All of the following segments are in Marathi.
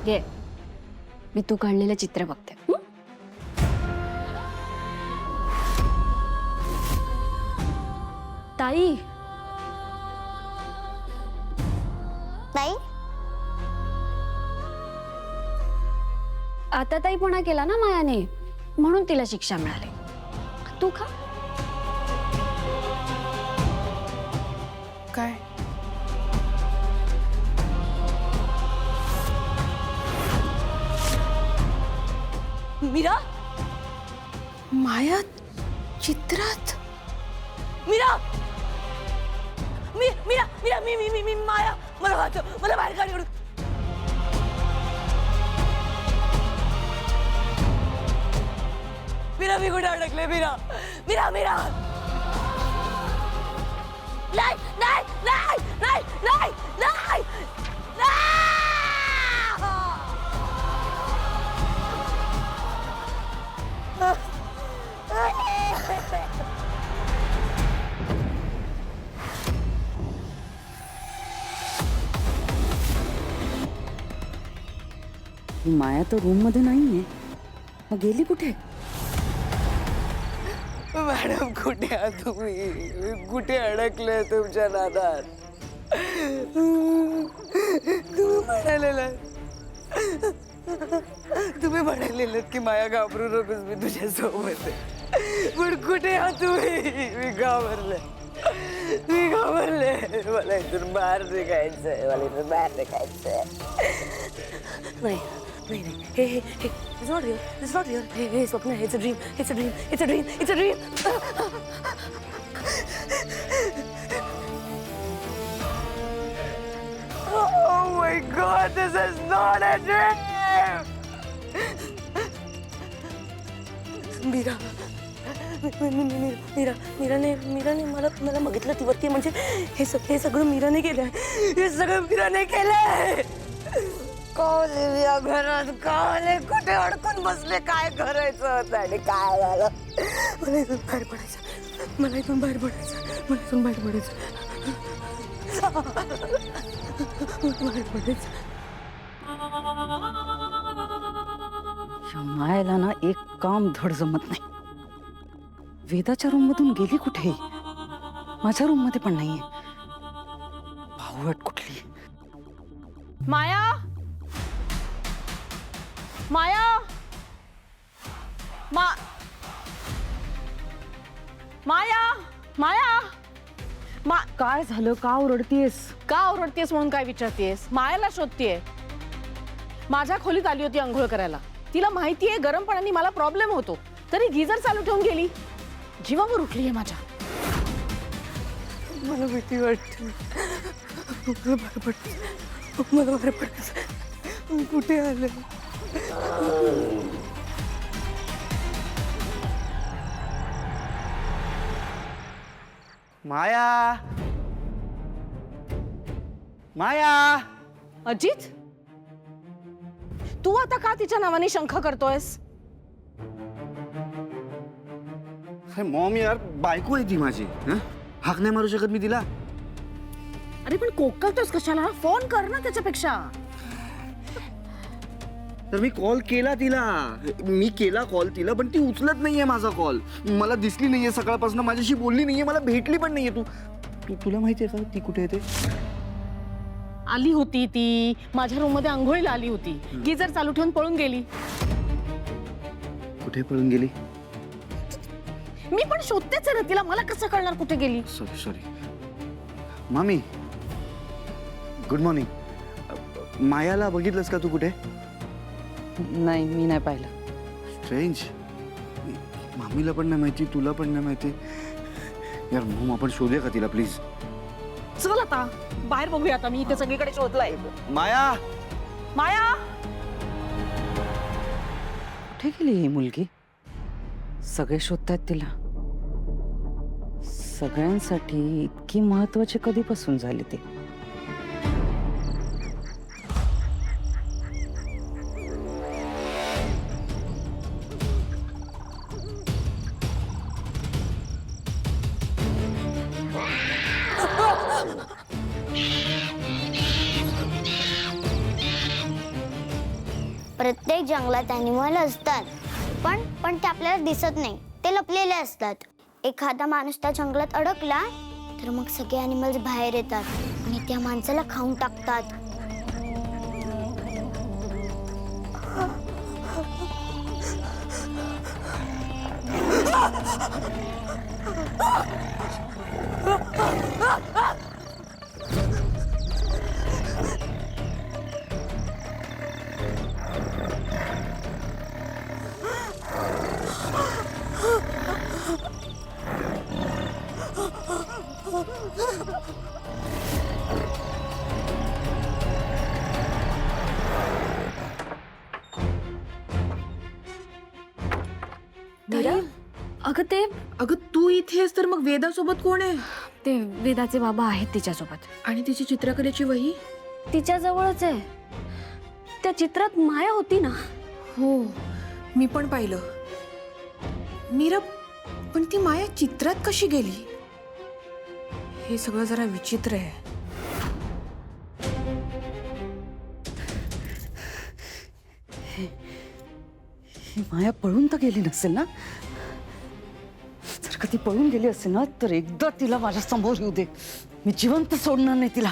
घे, मी तू काढलेलं चित्र बघते. ताई, ताई आता ताईपणा केला ना मायाने, म्हणून तिला शिक्षा मिळाली. तू खा. काय? मीरा, माया चित्रात? मीरा, मीरा, मीरा, मी माया, मला बाहेर काढ. मीरा, मी कुठे अडकले? मीरा, मीरा, मीरा. नाही, नाही, नाही, नाही, नाही, नाही, नाही. माया तर रूम मध्ये नाहीये. मग गेली कुठे? मॅडम कुठे आहात तुम्ही? कुठे अडकले तुमच्या नादात? तुम्ही म्हणालेलं की माया घाबरू नकोस, मी तुझ्या सोबत आहे. पण कुठे आहात तुम्ही? मी घाबरले. मला इथून बाहेर निघायचंय. नाही, नाही, नाही. हे it's not real. It's not real. हे स्वप्न आहे. It's a dream. It's a dream. It's a dream. It's a dream. Oh my God, this is not a dream! मीराने मला बघितलं ती वरती. म्हणजे हे सगळं मीराने केलंय. हे सगळं मीराने केलंय. कॉले या घरात कॉले कुठे अडकून बसले? काय करायचं होतं आणि काय झालं? मला इथून बाहेर पडायचं. मला इथून बाहेर पडायचं. या मायाला ना एक काम धड जमत नाही. वेदाच्या रूम मधून गेली कुठे? माझ्या रूम मध्ये पण नाहीये. भावट कुठली? माया, माया, माया, काय झालं? का ओरडतीयस? का ओरडतेस म्हणून काय विचारतेस? मायाला शोधतेय. माझ्या खोलीत आली होती अंघोळ करायला. तिला माहितीये गरम पाण्याने मला प्रॉब्लेम होतो, तरी गिझर चालू ठेवून गेली. जीवावर उठलीये माझ्या. मला भीती वाटते. मला बाहेर पडायचं. कुठे आलं? माया, माया. अजित, तू आता का तिच्या नावाने शंका करतोयस? अरे मॉम यार, बायको आहे ती माझी. हाक नाही मारू शकत मी तिला? अरे पण कोकलतोस कशाला? फोन कर ना त्याच्यापेक्षा. तर मी कॉल केला तिला. मी केला कॉल तिला, पण ती उचलत नाहीये माझा कॉल. मला दिसली नाहीये सकाळपासून, माझ्याशी बोलली नाहीये, मला भेटली पण नाहीये. तुला माहितीये का ती कुठे येते? आली होती ती माझ्या रूम मध्ये अंघोळीला आली होती. गिझर चालू ठेवून पळून गेली. कुठे पळून गेली? मी पण शोधतेच आहे ना तिला. मला कसं कळणार कुठे गेली? सॉरी मामी. Good morning. मायाला बघितलंस का तू कुठे? नाही, मी नाही पाहिलं. स्ट्रेंज. मामीला पण नाही माहिती, तुला पण नाही माहिती. यार मॉम, आपण शोधूया का तिला प्लीज? चल आता बाहेर बघूया. आता मी इथे सगळीकडे शोधलंय. माया, माया, कुठे गेली ही मुलगी? सगळे शोधतायत तिला. सगळ्यांसाठी इतकी महत्वाची कधीपासून झाली ती? प्रत्येक जंगलात ॲनिमल असतात, पण ते आपल्याला दिसत नाही, ते लपलेले असतात. एखादा माणूस त्या जंगलात अडकला तर मग सगळे ॲनिमल्स बाहेर येतात आणि त्या माणसाला खाऊन टाकतात. अगं ते अगं तू इथेस तर मग वेदासोबत कोण आहे? ते वेदाचे बाबा आहेत तिच्यासोबत. आणि तिची चित्रकलेची वही? तिच्या जवळच आहे. त्या चित्रात माया होती ना. हो, मी पण पाहिलं. मीरा, पण ती माया चित्रात कशी गेली? हे सगळं जरा विचित्र आहे. ही माया पळून तर गेली नसेल ना? जर का ती पळून गेली असेल ना तर एकदा तिला माझ्या समोर येऊ दे, मी जिवंत सोडणार नाही तिला.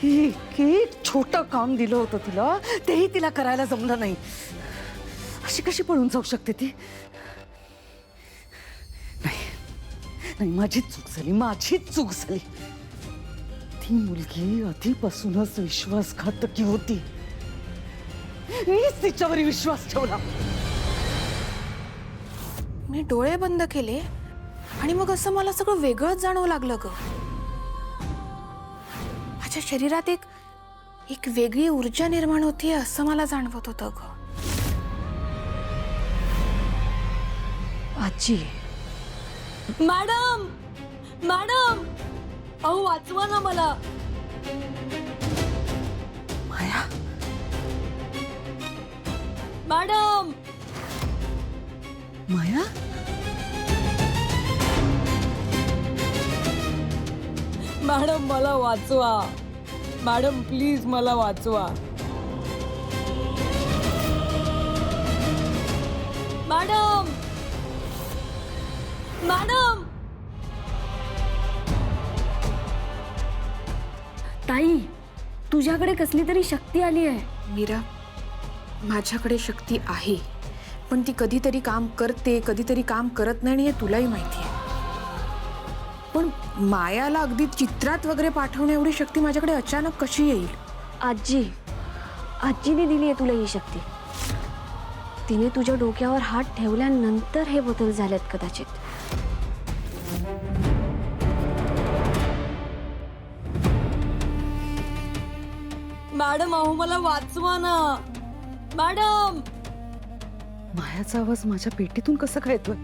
एक छोटं काम दिलं होतं तिला, तेही तिला करायला जमलं नाही. अशी कशी पळून जाऊ शकते ती? नाही, माझीच चूक झाली. ती मुलगी आधीपासूनच विश्वासघातकी होती. मीच तिच्यावर विश्वास ठेवला. मी डोळे बंद केले आणि मग असं मला सगळं वेगळंच जाणवू लागलं ग. माझ्या शरीरात एक वेगळी ऊर्जा निर्माण होती असं मला जाणवत होतं ग. आजी, मॅडम, मॅडम, अहो वाचवा ना मला. माया, मॅडम, माया, मॅडम मला वाचवा. मॅडम प्लीज मला वाचवा. Madam, madam. ताई, तुझ्याकडे कसली तरी शक्ती आली आहे. मीरा, माझ्याकडे शक्ती आहे, पण ती कधीतरी काम करते, कधीतरी काम करत नाही, आणि हे तुलाही माहिती आहे. पण मायाला अगदी चित्रात वगैरे पाठवण्या एवढी शक्ती माझ्याकडे अचानक कशी येईल? आजीने दिली आहे तुला ही शक्ती. तिने तुझ्या डोक्यावर हात ठेवल्यानंतर हे बदल झालेत कदाचित. मॅडम अहो मला वाचवा ना. मॅडम. मायाचा आवाज माझ्या पेटीतून कसा काय येतोय?